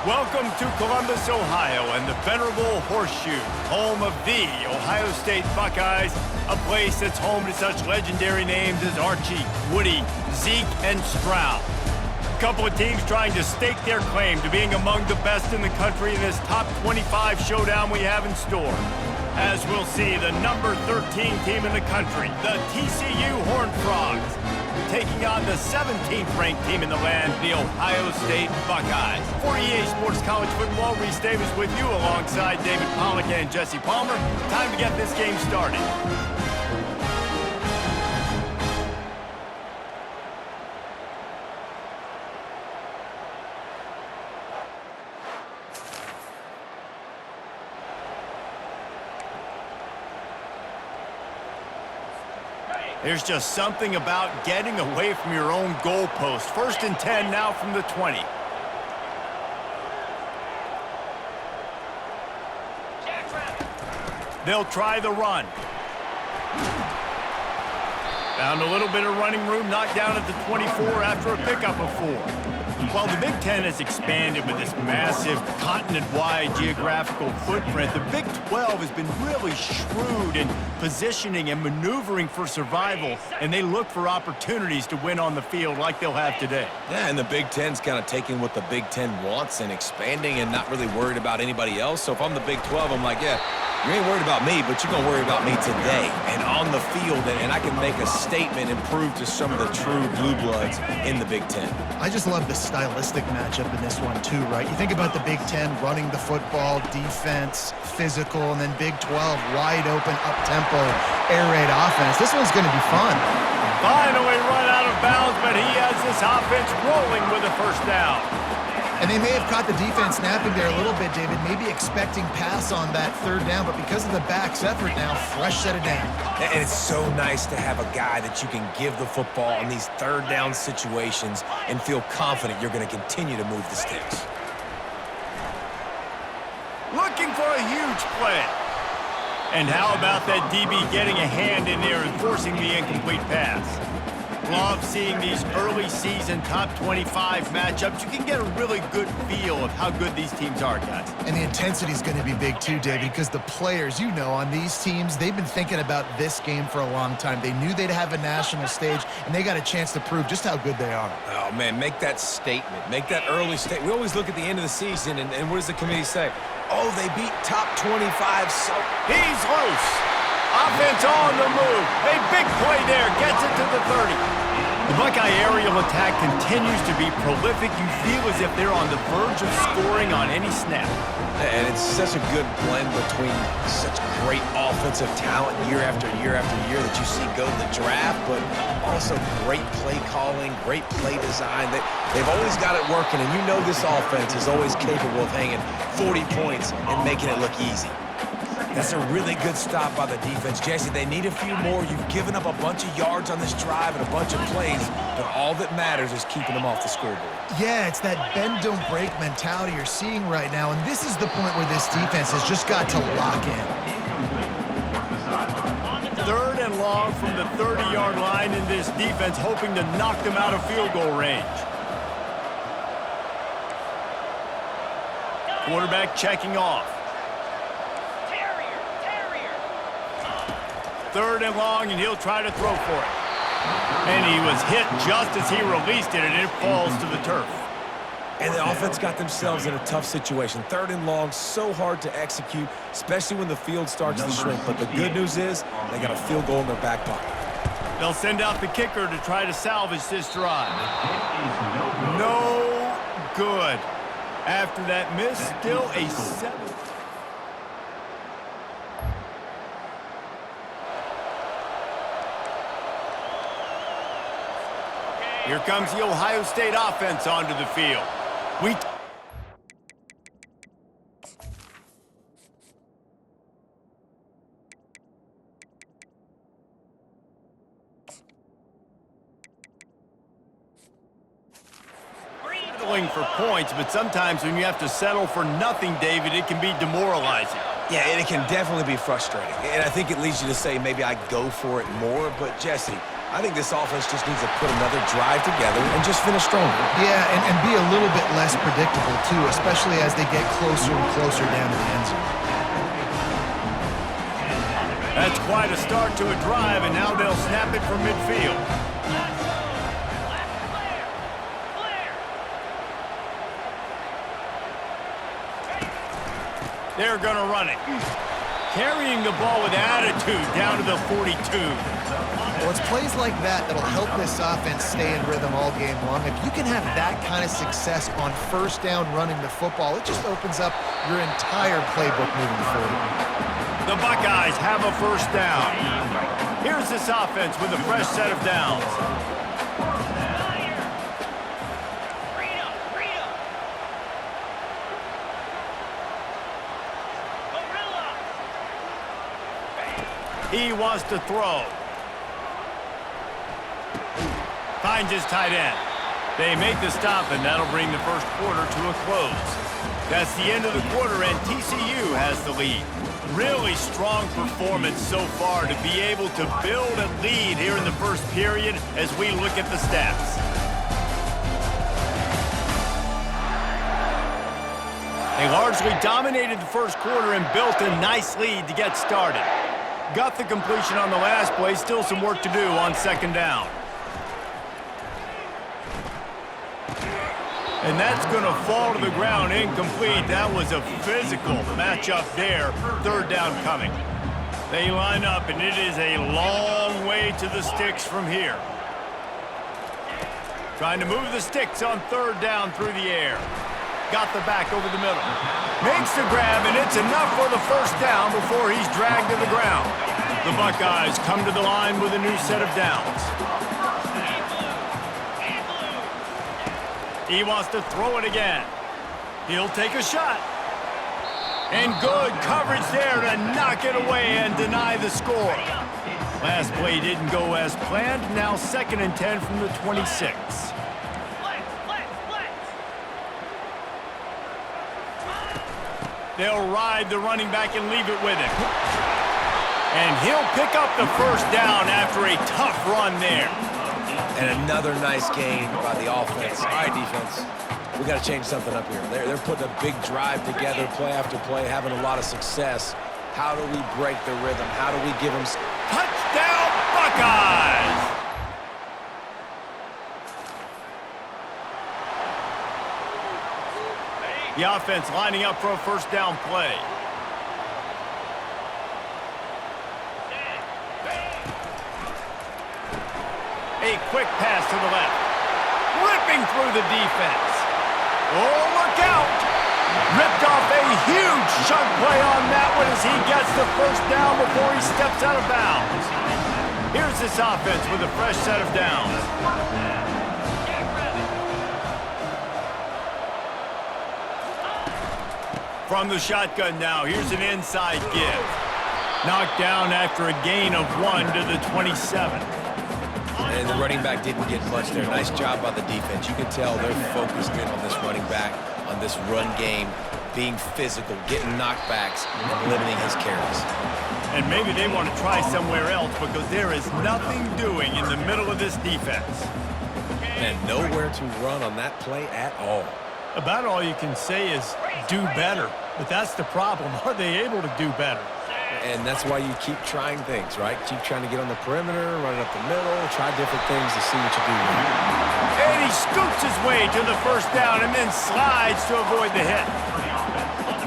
Welcome to Columbus, Ohio, and the venerable Horseshoe, home of the Ohio State Buckeyes, a place that's home to such legendary names as Archie, Woody, Zeke, and Stroud. A couple of teams trying to stake their claim to being among the best in the country in this top 25 showdown we have in store. As we'll see, the number 13 team in the country, the TCU Horned Frogs, taking on the 17th ranked team in the land, the Ohio State Buckeyes. For EA Sports College Football, Reese Davis with you alongside David Pollack and Jesse Palmer. Time to get this game started. There's just something about getting away from your own goalpost. 1st and 10 now from the 20. They'll try the run. Found a little bit of running room, knocked down at the 24 after a pickup of 4. While the Big Ten has expanded with this massive continent-wide geographical footprint, the Big 12 has been really shrewd in positioning and maneuvering for survival, and they look for opportunities to win on the field like they'll have today. Yeah, and the Big Ten's kind of taking what the Big Ten wants and expanding and not really worried about anybody else. So if I'm the Big 12, I'm like, yeah, you ain't worried about me, but you're going to worry about me today and on the field, and I can make a statement and prove to some of the true blue bloods in the Big Ten. I just love the stylistic matchup in this one too, right? You think about the Big Ten running the football, defense, physical, and then Big 12 wide open, up-tempo, air raid offense. This one's going to be fun. Finally run out of bounds, but he has this offense rolling with a first down. And they may have caught the defense snapping there a little bit, David, maybe expecting pass on that 3rd down, but because of the back's effort now, fresh set of down. And it's so nice to have a guy that you can give the football in these 3rd down situations and feel confident you're going to continue to move the sticks. Looking for a huge play. And how about that DB getting a hand in there and forcing the incomplete pass? Love seeing these early season top 25 matchups. You can get a really good feel of how good these teams are, guys. And the intensity is going to be big too, David, because the players, you know, on these teams, they've been thinking about this game for a long time. They knew they'd have a national stage, and they got a chance to prove just how good they are. Oh, man, make that statement. Make that early statement. We always look at the end of the season, and what does the committee say? Oh, they beat top 25, so he's loose. Offense on the move. A big play there. Gets it to the 30. The Buckeye aerial attack continues to be prolific. You feel as if they're on the verge of scoring on any snap. And it's such a good blend between such great offensive talent year after year after year that you see go to the draft, but also great play calling, great play design. They've always got it working, and you know this offense is always capable of hanging 40 points and making it look easy. That's a really good stop by the defense. Jesse, they need a few more. You've given up a bunch of yards on this drive and a bunch of plays, but all that matters is keeping them off the scoreboard. Yeah, it's that bend, don't break mentality you're seeing right now, and this is the point where this defense has just got to lock in. 3rd and long from the 30-yard line in this defense, hoping to knock them out of field goal range. Quarterback checking off. 3rd and long, and he'll try to throw for it. And he was hit just as he released it, and it falls to the turf. And the offense got themselves in a tough situation. 3rd and long, so hard to execute, especially when the field starts to shrink. But the good news is they got a field goal in their back pocket. They'll send out the kicker to try to salvage this drive. No good. After that miss, still a 7. Here comes the Ohio State offense onto the field. Settling for points, but sometimes when you have to settle for nothing, David, it can be demoralizing. Yeah, and it can definitely be frustrating. And I think it leads you to say maybe I go for it more. But, Jesse, I think this offense just needs to put another drive together and just finish stronger. Yeah, and be a little bit less predictable, too, especially as they get closer and closer down to the end zone. That's quite a start to a drive, and now they'll snap it from midfield. They're going to run it. Carrying the ball with attitude down to the 42. Well, it's plays like that that'll help this offense stay in rhythm all game long. If you can have that kind of success on first down running the football, it just opens up your entire playbook moving forward. The Buckeyes have a first down. Here's this offense with a fresh set of downs. He wants to throw. Finds his tight end. They make the stop, and that'll bring the first quarter to a close. That's the end of the quarter, and TCU has the lead. Really strong performance so far to be able to build a lead here in the first period as we look at the stats. They largely dominated the first quarter and built a nice lead to get started. Got the completion on the last play, still some work to do on second down. And that's going to fall to the ground incomplete. That was a physical matchup there. Third down coming. They line up, and it is a long way to the sticks from here. Trying to move the sticks on third down through the air. Got the back over the middle. Makes the grab, and it's enough for the first down before he's dragged to the ground. The Buckeyes come to the line with a new set of downs. He wants to throw it again. He'll take a shot. And good coverage there to knock it away and deny the score. Last play didn't go as planned. Now 2nd and 10 from the 26. They'll ride the running back and leave it with him. And he'll pick up the first down after a tough run there. And another nice gain by the offense. All right, defense, we got to change something up here. They're putting a big drive together, play after play, having a lot of success. How do we break the rhythm? How do we give them... Touchdown, Buckeyes! The offense lining up for a first down play. A quick pass to the left. Ripping through the defense. Oh, look out! Ripped off a huge chunk play on that one as he gets the first down before he steps out of bounds. Here's this offense with a fresh set of downs. From the shotgun now, here's an inside give. Knocked down after a gain of 1 to the 27. And the running back didn't get much there. Nice job by the defense. You can tell they're focused in on this running back, on this run game, being physical, getting knockbacks, and limiting his carries. And maybe they want to try somewhere else because there is nothing doing in the middle of this defense. And nowhere to run on that play at all. About all you can say is do better. But that's the problem. Are they able to do better? And that's why you keep trying things, right? Keep trying to get on the perimeter, run it up the middle, try different things to see what you do. And he scoots his way to the first down and then slides to avoid the hit.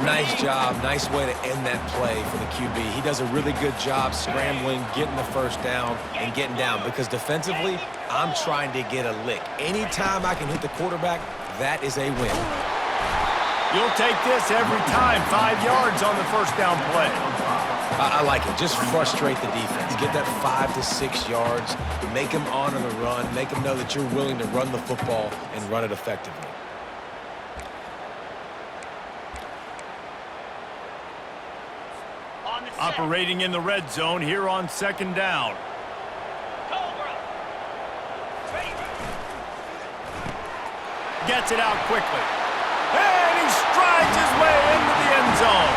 Nice job. Nice way to end that play for the QB. He does a really good job scrambling, getting the first down, and getting down. Because defensively, I'm trying to get a lick. Anytime I can hit the quarterback, that is a win. You'll take this every time. 5 yards on the first down play. I like it. Just frustrate the defense. Get that 5 to 6 yards. Make them honor the run. Make them know that you're willing to run the football and run it effectively. Operating in the red zone here on second down. Gets it out quickly. And he strides his way into the end zone.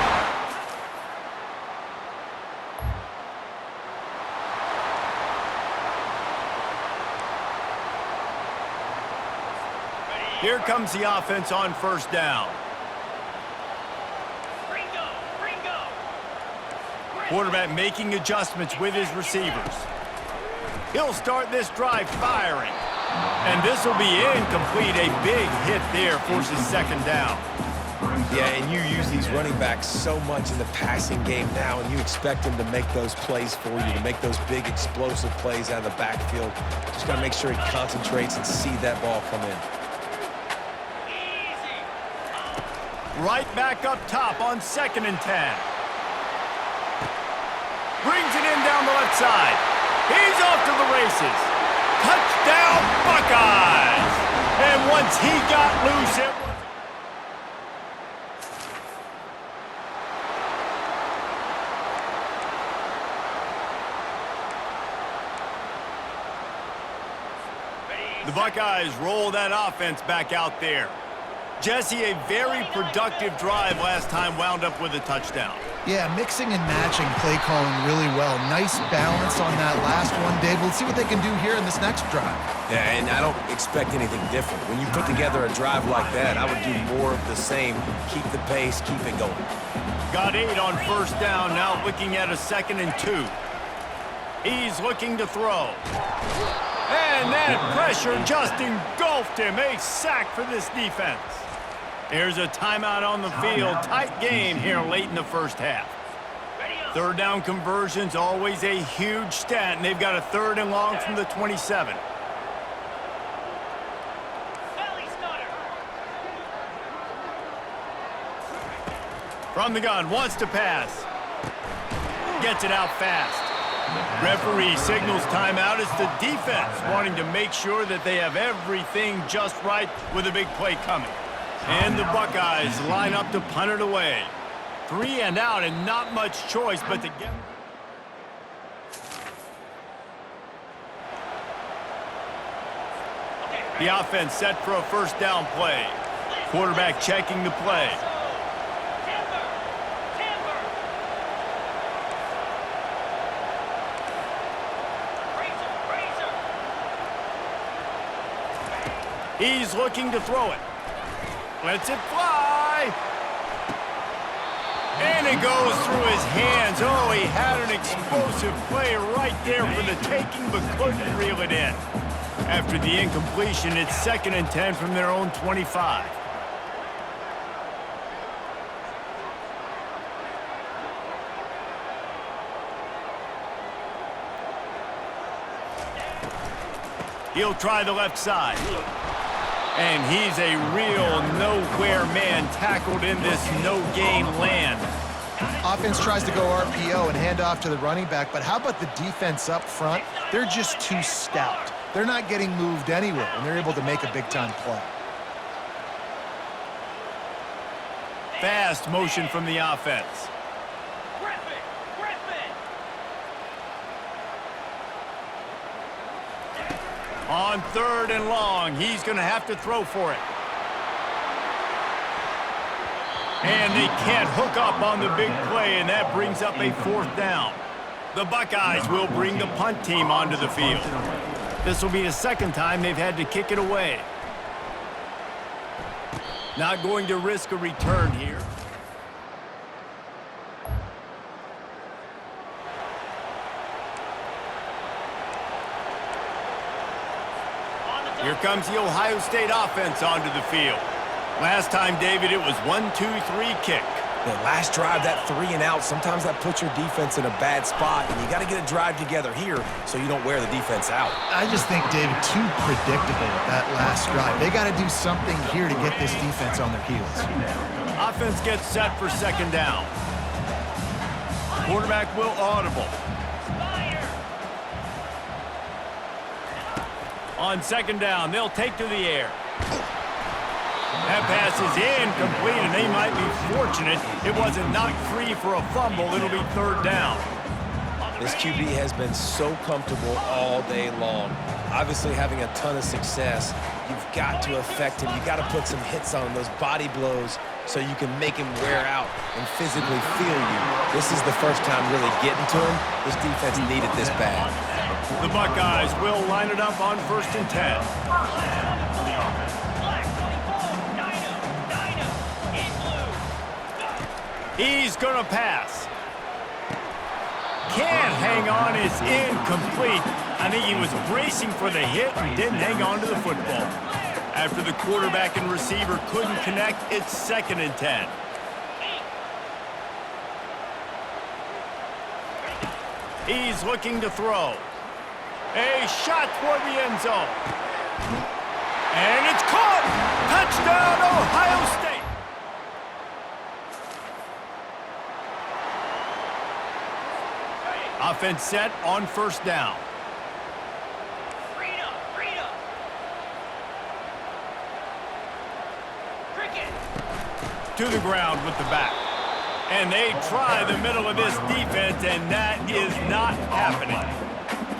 Here comes the offense on first down. Quarterback making adjustments with his receivers. He'll start this drive firing. And this will be incomplete. A big hit there forces second down. Yeah, and you use these running backs so much in the passing game now, and you expect them to make those plays for you, to make those big explosive plays out of the backfield. Just got to make sure he concentrates and see that ball come in. Right back up top on 2nd and 10. Brings it in down the left side. He's off to the races. Touchdown, Buckeyes! And once he got loose, it was... The Buckeyes roll that offense back out there. Jesse, a very productive drive last time wound up with a touchdown. Yeah, mixing and matching play calling really well. Nice balance on that last one, Dave. Let's see what they can do here in this next drive. Yeah, and I don't expect anything different. When you put together a drive like that, I would do more of the same. Keep the pace, keep it going. Got 8 on first down, now looking at a 2nd and 2. He's looking to throw. And that pressure just engulfed him. A sack for this defense. There's a timeout on the field. Tight game here late in the first half. Third down conversion's always a huge stat, and they've got a 3rd and long from the 27. From the gun, wants to pass. Gets it out fast. Referee signals timeout. It's the defense wanting to make sure that they have everything just right with a big play coming. And the Buckeyes line up to punt it away. 3 and out and not much choice but to get... The offense set for a first down play. Quarterback checking the play. He's looking to throw it. Lets it fly. And it goes through his hands. Oh, he had an explosive play right there for the taking, but couldn't reel it in. After the incompletion, it's 2nd and 10 from their own 25. He'll try the left side. And he's a real nowhere man tackled in this no-gain land. Offense tries to go RPO and hand off to the running back, but how about the defense up front? They're just too stout. They're not getting moved anywhere, and they're able to make a big-time play. Fast motion from the offense. On 3rd and long, he's going to have to throw for it. And they can't hook up on the big play, and that brings up a 4th down. The Buckeyes will bring the punt team onto the field. This will be the 2nd time they've had to kick it away. Not going to risk a return here. Here comes the Ohio State offense onto the field. Last time, David, it was 1-2-3 kick. The last drive, that 3 and out, sometimes that puts your defense in a bad spot, and you got to get a drive together here so you don't wear the defense out. I just think, David, too predictable that last drive. They got to do something here to get this defense on their heels. Offense gets set for 2nd down. Quarterback will audible. On 2nd down, they'll take to the air. That pass is incomplete, and they might be fortunate it wasn't knocked free for a fumble. It'll be 3rd down. This QB has been so comfortable all day long. Obviously having a ton of success. You've got to affect him. You've got to put some hits on him, those body blows, so you can make him wear out and physically feel you. This is the first time really getting to him. This defense needed this bad. The Buckeyes will line it up on 1st and 10. He's gonna pass. Can't hang on, it's incomplete. I think he was bracing for the hit and didn't hang on to the football. After the quarterback and receiver couldn't connect, it's 2nd and 10. He's looking to throw. A shot toward the end zone. And it's caught! Touchdown, Ohio State! Offense set on 1st down. To the ground with the back. And they try the middle of this defense, and that is not happening.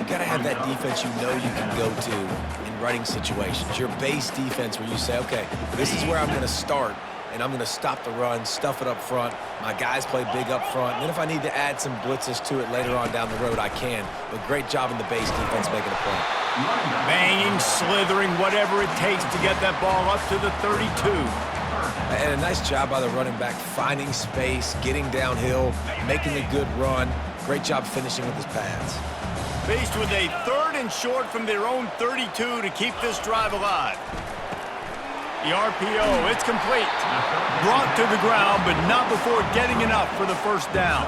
You got to have that defense you know you can go to in running situations. Your base defense where you say, okay, this is where I'm going to start, and I'm going to stop the run, stuff it up front. My guys play big up front. And then if I need to add some blitzes to it later on down the road, I can. But great job in the base defense making a play. Banging, slithering, whatever it takes to get that ball up to the 32. And a nice job by the running back, finding space, getting downhill, making a good run. Great job finishing with his pads. Faced with a 3rd and short from their own 32 to keep this drive alive. The RPO, it's complete. Brought to the ground, but not before getting enough for the 1st down.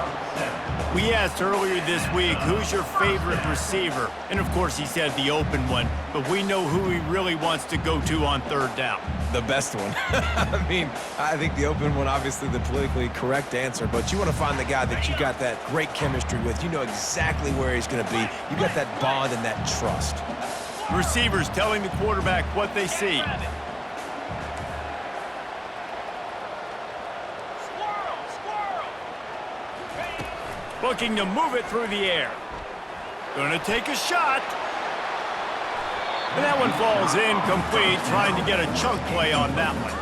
We asked earlier this week, who's your favorite receiver? And, of course, he said the open one, but we know who he really wants to go to on 3rd down. The best one. I mean, I think the open one, obviously the politically correct answer, but you want to find the guy that you got that great chemistry with. You know exactly where he's going to be. You got that bond and that trust. Receivers telling the quarterback what they see. Looking to move it through the air. Gonna take a shot. And that one falls incomplete, trying to get a chunk play on that one.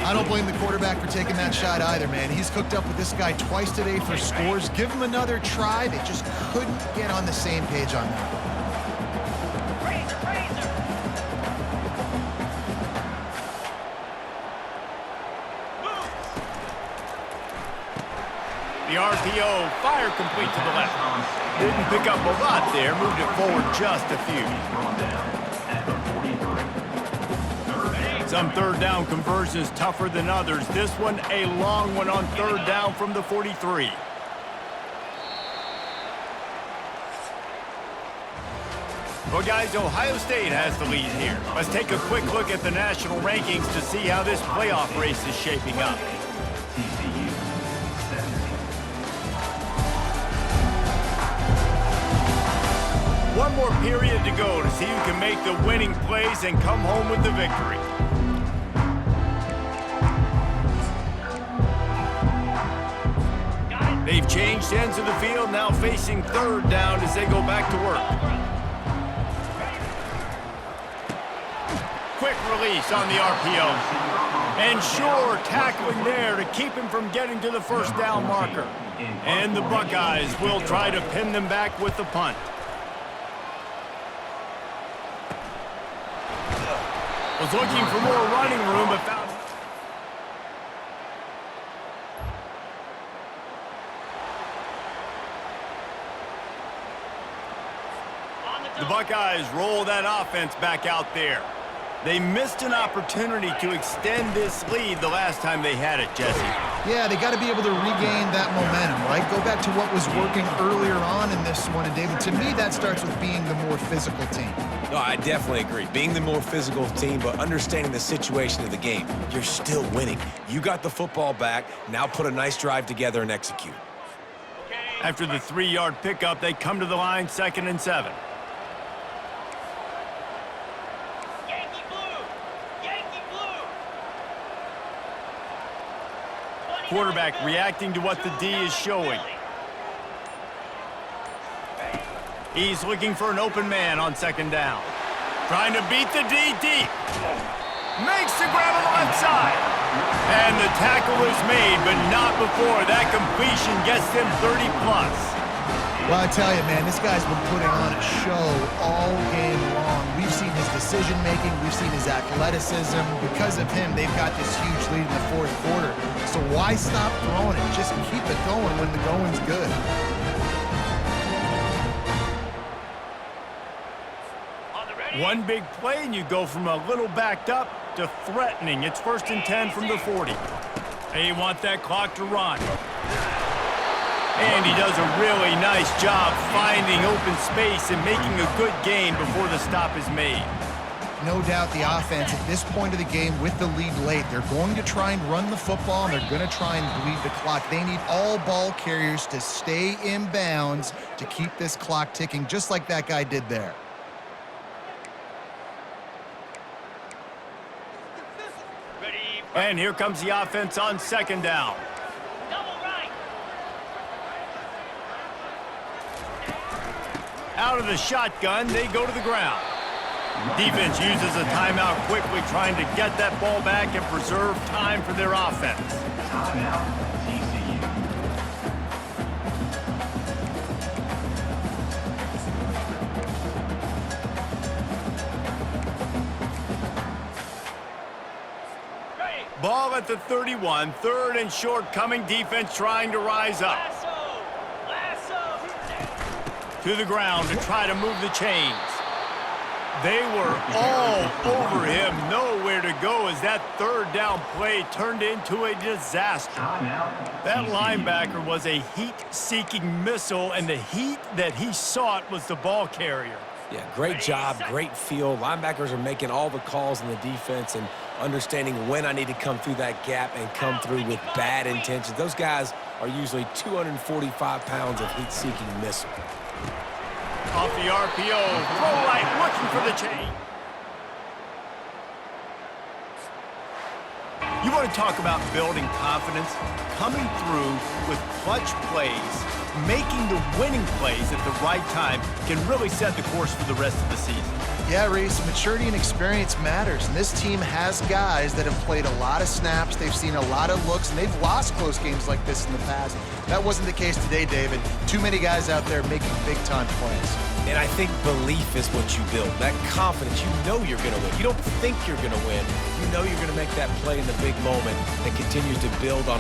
I don't blame the quarterback for taking that shot either, man. He's cooked up with this guy twice today for scores. Give him another try. They just couldn't get on the same page on that one. The RPO, fire complete to the left. Didn't pick up a lot there, moved it forward just a few. Some 3rd down conversions tougher than others. This one, a long one on 3rd down from the 43. Well, guys, Ohio State has the lead here. Let's take a quick look at the national rankings to see how this playoff race is shaping up. One more period to go to see who can make the winning plays and come home with the victory. They've changed ends of the field, now facing 3rd down as they go back to work. Quick release on the RPO. And sure, tackling there to keep him from getting to the 1st down marker. And the Buckeyes will try to pin them back with the punt. Was looking for more running room, but found... The Buckeyes roll that offense back out there. They missed an opportunity to extend this lead the last time they had it, Jesse. Yeah, they got to be able to regain that momentum, right? Go back to what was working earlier on in this one. And, David, to me, that starts with being the more physical team. No, I definitely agree. Being the more physical team, but understanding the situation of the game. You're still winning. You got the football back. Now put a nice drive together and execute. After the 3-yard pickup, they come to the line, 2nd and 7. Quarterback reacting to what the D is showing. He's looking for an open man on 2nd down. Trying to beat the D deep. Makes the grab on the left side. And the tackle is made, but not before that completion gets them 30+. Well, I tell you, man, this guy's been putting on a show all game long. We've seen his decision-making. We've seen his athleticism. Because of him, they've got this huge lead in the fourth quarter. So why stop throwing it? Just keep it going when the going's good. One big play, and you go from a little backed up to threatening. It's 1st and 10 from the 40. They want that clock to run. And he does a really nice job finding open space and making a good gain before the stop is made. No doubt the offense at this point of the game with the lead late, they're going to try and run the football, and they're going to try and bleed the clock. They need all ball carriers to stay in bounds to keep this clock ticking, just like that guy did there. And here comes the offense on 2nd down. Out of the shotgun, they go to the ground. Defense uses a timeout quickly, trying to get that ball back and preserve time for their offense. Ball at the 31, 3rd and short coming, defense trying to rise up. To the ground to try to move the chains. They were all over him, nowhere to go as that 3rd down play turned into a disaster. That linebacker was a heat-seeking missile, and the heat that he sought was the ball carrier. Yeah, great job, great feel. Linebackers are making all the calls in the defense and understanding when I need to come through that gap and come through with bad intentions. Those guys are usually 245 pounds of heat-seeking missile. Off the RPO, throw right, looking for the chain. You want to talk about building confidence? Coming through with clutch plays, making the winning plays at the right time can really set the course for the rest of the season. Yeah, Reese, maturity and experience matters, and this team has guys that have played a lot of snaps, they've seen a lot of looks, and they've lost close games like this in the past. That wasn't the case today, David. Too many guys out there making big-time plays. And I think belief is what you build, that confidence. You know you're going to win. You don't think you're going to win. You know you're going to make that play in the big moment that continues to build on